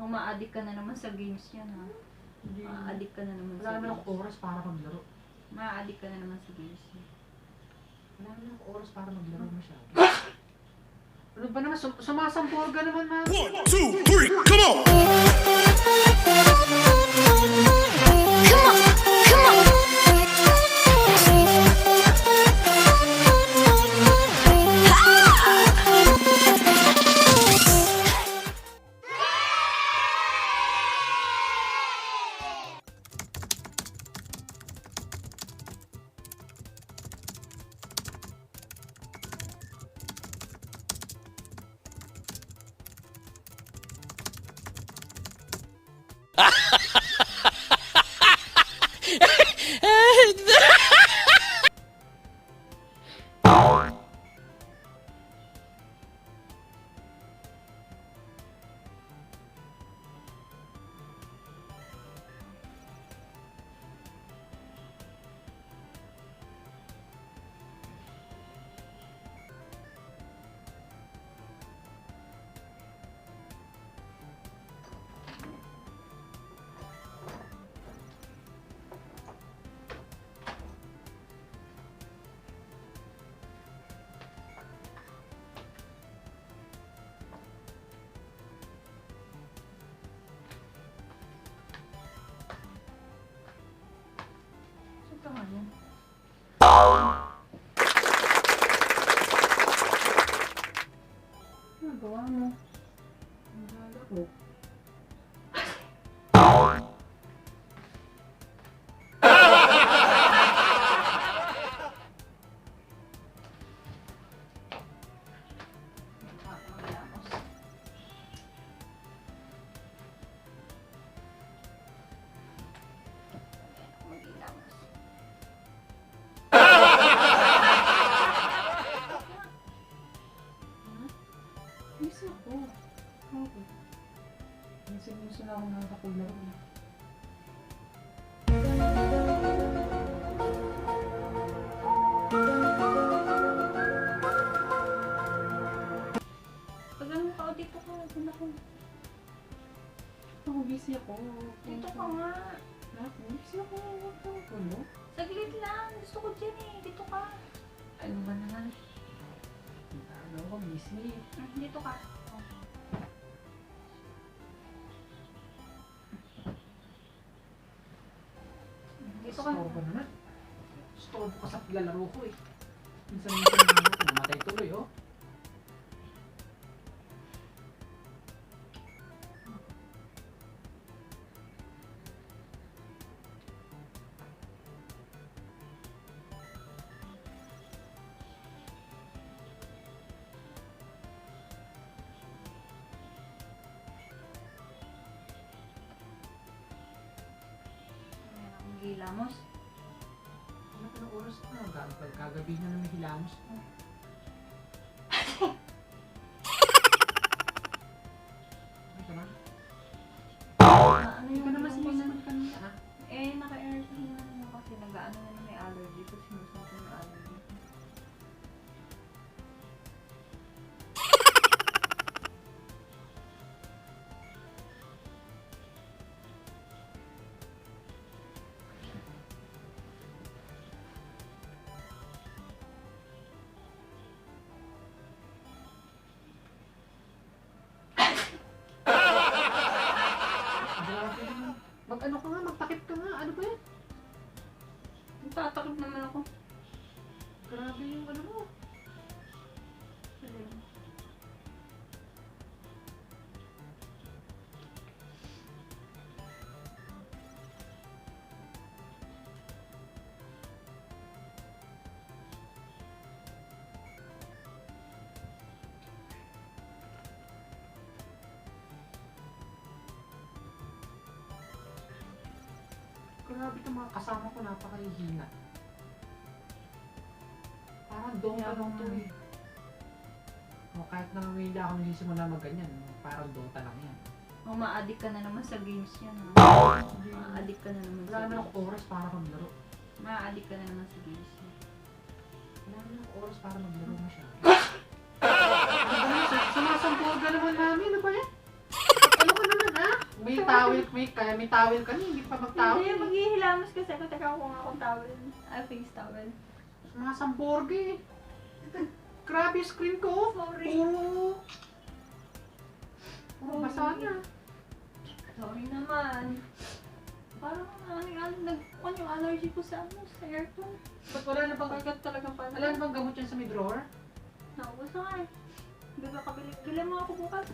Ma-addict ka na naman sa games yan, ha? Hindi. Ma-addict ka na naman Wala sa naman games. ako oras para maglaro. Ma-addict ka na naman sa games yan. Wala naman ako oras para maglaro masyado. Ano ba naman? Sumasampol ka naman, mami. 1, 2, 3, come on! Saan ka nga yan? Ano gawa mo? Maglalaro. Maglamos. Maglamos. Isa ako. Okay. Minsan na ako nakakapaglaro. Pag ano ka, dito ka. Dito ka. Ako, busy ako. Dito ka nga. Ako, busy ako. Huwag kang gulo. Saglit lang. Gusto ko dyan eh. Dito ka. Ano ba naman? Ano ako, busy. Dito ka. Dito ka. Gusto ko naman. Gusto ko ka sa paglalaro ko eh. Minsan ako, namatay tuloy oh. Ayan akong gilamos. Ano pa ng oras na? Kagabi na naman hilamos mo. Ano ka na? Ano Hindi yung ka naman yung sinisaman kanina ah. Eh, naka-aircon na naman kasi nag-ano na may allergy ko. Sinusunod ko yung allergy ko. Grabe naman. Mag-ano ka nga, magtakip ka nga. Ano ba yan? Nagtatakip naman ako. Grabe yung ano mo. Grabe itong mga kasama ko, napakahihina. Parang Dota lang to eh. O kahit nangangawili ako nagsisimula mag-ganyan, parang Dota lang yan. O, ma-addict ka na naman sa games yan, ha? Ma-addict ka na naman Wala sa na games. ako oras para maglaro. Ma-addict ka na naman sa games yan. Wala na ako oras para maglaro masyado. Ano ba naman? Sumasampol ka naman namin, ano ba yan? Ano ka naman ha? may towel ka na, hindi pa mag-towel. Hindi, maghihilamos kasi ako. Teka ako nga akong towel. Face towel. Mga samborge. Grabe yung screen ko. Sorry. Puro basa na. Sorry naman. Parang nagkuhan yung allergy ko sa aircon. Ba't wala na bang, Pagkat talagang paano. wala na bang gamot yan sa may drawer? Naubos na nga eh. Hindi ba kabili? Bili mo ako bukas.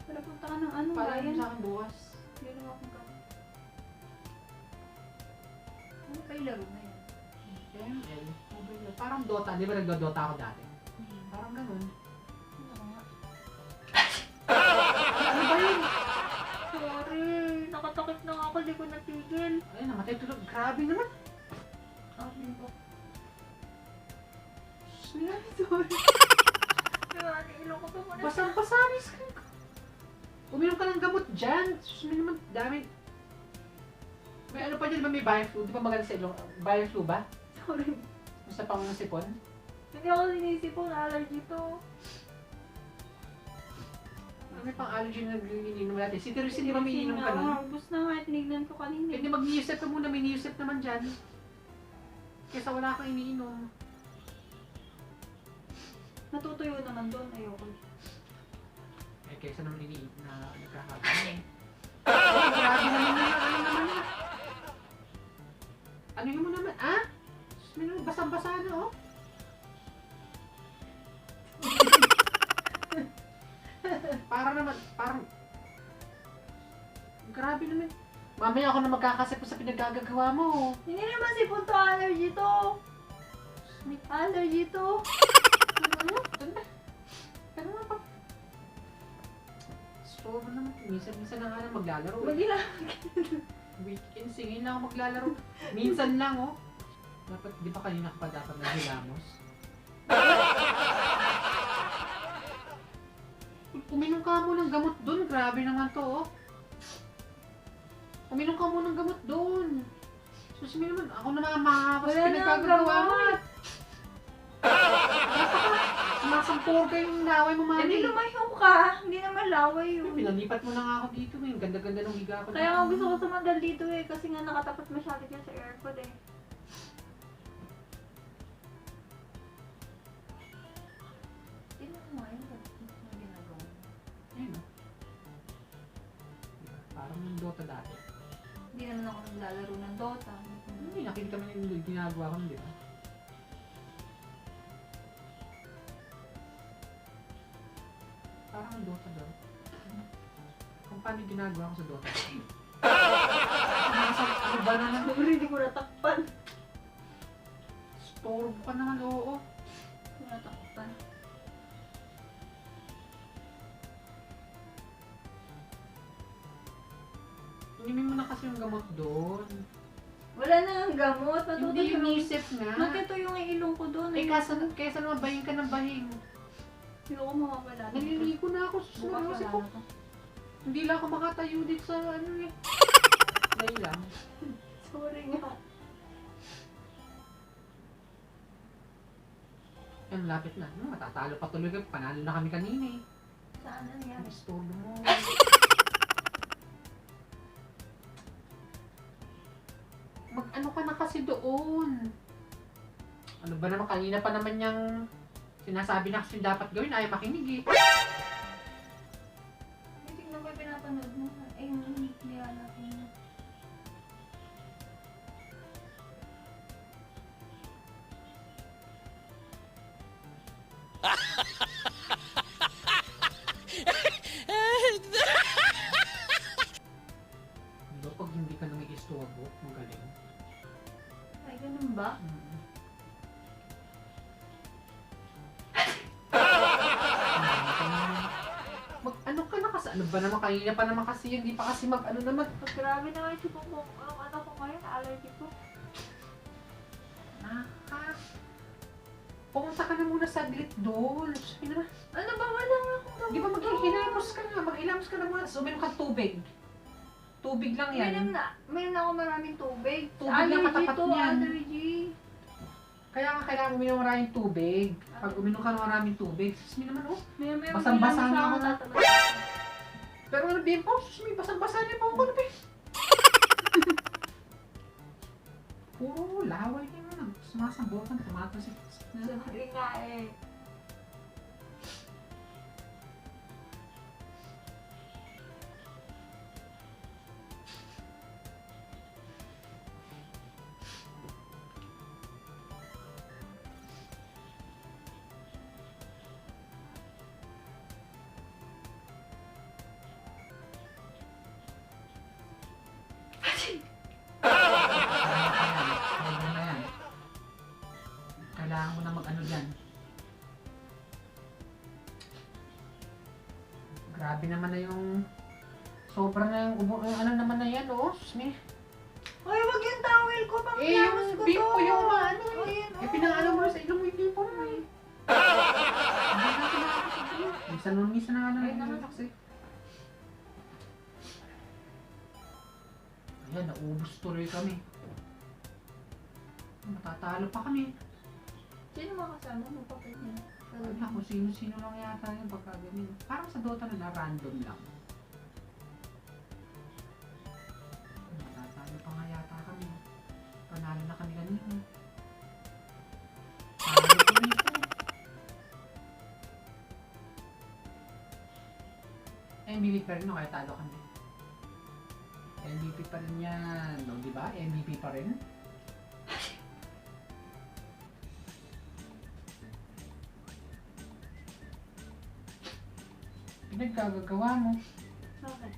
Para punta ka ng Para bayan. sa akin bukas. Bili mo ako gamot. Ano pa yung laro na yan? ML. Mobile. Parang Dota. Di ba nagdo-Dota ako dati? Parang ganun. Ano nga? Ano ba yun? Sorry. Nakatakip na nga ako. Di ko natigil. Ay, namatay tulog. Grabe naman. Sabi ko. Sorry. Kaya ilong ko pa muna. Basang-basa na yung screen ko. Uminom ka ng gamot dyan. Sus, may naman, dami. May ano pa dyan, di ba may Bioflu? Di ba maganda sa ilong? Bioflu ba? Sorry. Sa pangasipon? Hindi ako sinisip po na allergy to. May pang-allergy na iniinom natin. Si Teresin, di ba may ininom ka nun? Ubus na nga. Tinignan ko kanina. Hindi, mag-Neosep ka muna. May Neosep naman dyan. Kesa wala kang iniinom. Natutuyo naman doon. Ayoko. Eh, kesa naman iniinom na nagkakaroon. Grabe naman yun. Ano naman yun? Ano yun mo naman? Ah? Sus, may naman basang-basa na, oh. Parang... Grabe naman. Mamaya ako na magkakasip sa pinagagagawa mo. Hindi naman si Punto allergy to. May allergy to. Ano? Pero nga pa. Store naman. Minsan na nga lang maglalaro. Magila. Weekend, singin lang ako maglalaro. Minsan lang, oh. Dapat, di ba kanina ka pa dapat naghilamos? Uminom ka mo ng gamot doon. Grabe naman to, oh. Uminom ka mo ng gamot doon. Sus, may naman. Ako na mamahawas Wala na ang pinagkagagawa mo. gamot. Sumasampor ka yung laway mo, mami. Hindi lumayo ka. Hindi naman laway yun. Pinalipat mo na nga ako dito, eh. Ang ganda-ganda ng higa ko. Kaya nga gusto ko sumandal dito eh. Kasi nga nakatapat masyado dyan sa aircon eh. Tingnan mo nga yun. Ano ginagawa mo? Ayun, oh. Diba? Parang yung Dota dati. Hindi naman ako naglalaro ng Dota. Hindi, nakikita mo yung ginagawa ko, di ba? Parang ang Dota daw. Kung paano yung ginagawa ko sa Dota. Ano ba naman? Sorry, hindi ko natakpan. Store ka naman, oo. Hindi ko natakpan. Inimin mo na kasi yung gamot doon. Wala na ang gamot. Hindi yung isip nga. Nagkito yung ilong ko doon. Eh, kesa naman bahing ka ng bahing. Hindi ko mawawala. Naliligo na ako. Bukas Susunod wala ko. na to. Hindi lang ako makatayo dito sa ano eh. Dahil lang. Sorry nga. Yan, lapit na. Matatalo pa tuloy ka. Panalo na kami kanina eh. Saan na nangyari? Ang store mo. Mag-ano ka na kasi doon. Ano ba naman, kanina pa naman yung sinasabi na kasi dapat gawin, ayaw makinig eh. Hindi tingnan ko yung pinapanood mo. Eh, yung niyala ko na. Diba pag hindi ka nang i-istorbo, magaling. Ay, ganun ba? Mag-ano ka na kasi, ano ba naman, kanina pa naman kasi, hindi pa kasi mag-ano naman. Pag grabe naman yung sipong ko, ang ano ko ngayon, allergy ko. Pumunta ka na muna saglit doon. Sabi naman, Ano ba? Wala nga akong gamot. di ba maghihilamos ka na, maghilamos ka na muna, tapos uminom ka tubig. Tubig lang yan. Mayroon na ako maraming tubig. Tubig lang katapat to, niyan. allergy. Kaya nga kailangan uminom ng maraming tubig. Pag uminom ka ng maraming tubig, sabi naman, oh, May Basang-basa bilang na sa ako. tatabas. Pero ano din po, may basang-basa niya po ako na puro laway niya mo lang. Sumasambukan, tumatasik. Sorry nga eh. Pwede na yan. Kailangan mo na mag-ano dyan. Grabe naman na yung... Sobra na yung ano naman na yan, oh. Smith. Ay, wag yung towel ko. Pang Eh, yung ko bimpo to. yung ano Oh, eh. yan, Eh, oh. pinangalo mo sa ilong mo yung bimpo mo eh. Hindi natin nakakasabay. Minsan na nga lang Ay, naman. yung kasi. Ayan, naubos tuloy kami. Matatalo pa kami. Sino mga kasama mo pa kanya? Wala kung sino-sino lang yata yung pagkagamin. Parang sa Dota na random lang. Matatalo pa nga yata kami. Panalo na kami kanina. Panalo kami ito. MVP pa rin no, kaya talo kami. MVP pa rin yan. No, di ba? MVP pa rin. Pinagkagagawa mo. Okay.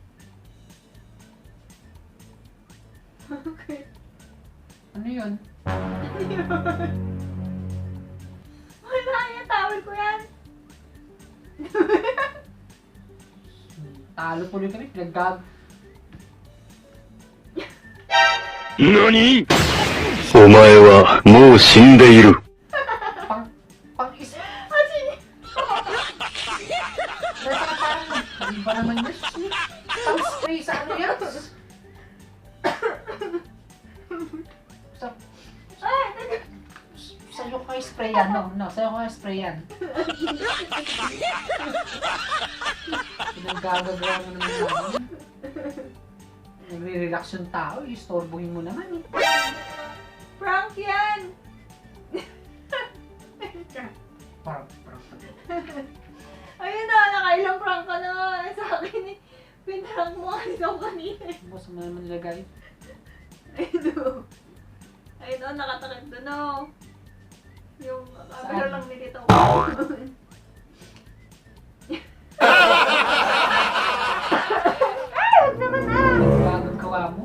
Okay. Ano yun? Wala yung towel ko yan. Talo tuloy kami. Pinagkag... 何お前はもう死んでいる。 Pang is... Nasa parang iba naman yun. Pang spray sa ano yan? Sa'yo kayo spray yan, no? Sa'yo kayo spray yan. Pinagagagawa mo naman namin. Nagre-relax yung tao, istorbohin mo naman eh. Prank yan. Parang. Ayun na, nakailang prank ka na sa akin eh. Pinrank mo kasi ako kanina eh. Boss mo naman nilagay. Ayun o. Ayun o, nakatakip doon o. Yung camera lang nilito ko. Ay, wag naman ah! Gagagawa mo.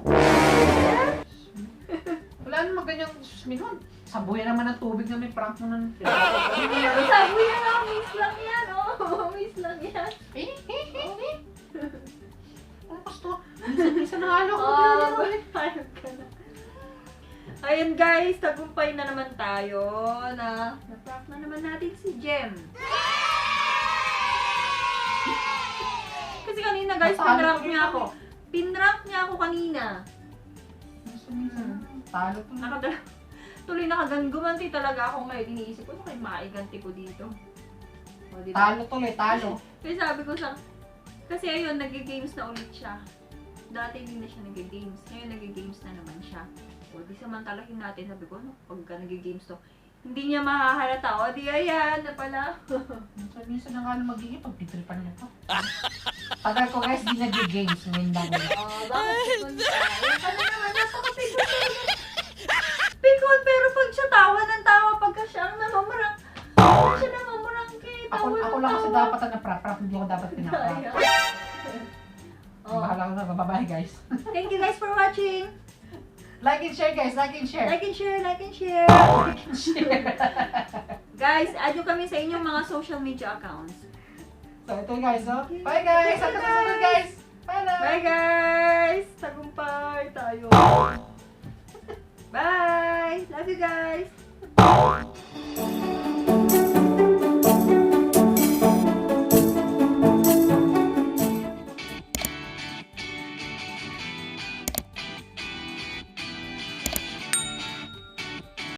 Wala naman ganyang minuan. Sabuyan naman ng tubig na may prank mo ng... Sabi yan ah, miss lang yan oh. Miss lang yan. Ano gusto? Minsan nangalo ko. Ayun ka na. Ayun guys, tagumpay na naman tayo na na-prank na naman natin si Jem. Kasi kanina guys, pinrank niya ako. Pinrank niya ako kanina. Talo to. Tuloy gumanti talaga ako ngayon. Iniisip ko, ano kayo maiganti ko dito? O, diba? Talo tuloy, talo. Kasi sabi ko sa... Kasi ayun, nag-games na ulit siya. Dati hindi na siya nag-games. Ngayon nag-games na naman siya. O, di samantalahin natin. Sabi ko, ano, pagka nag-games to, hindi niya mahahalata. O, di ayan, na pala. Minsan na nga lang mag-iip, pagtitripan niya pa. Tagal ko guys, di nag-games. Ngayon lang nila. O, bakit punta? Ayan ka na naman, napaka-pikon. Pikon, pero pag siya tawa ng tawa, pagka siya ang namamarang. Pag siya namamarang kay tawa Ako lang kasi dapat ang naprap-prap, hindi ako dapat pinaprap. Oh. Bahala ko na, bye-bye guys. Thank you guys for watching. Like and share guys, like and share. Like and share, like and share. Like and share. Guys, add nyo kami sa inyong mga social media accounts. So ito guys, oh. Bye guys! Hanggang sa susunod guys! Bye na! Bye guys! Tagumpay tayo. Bye! Love you guys!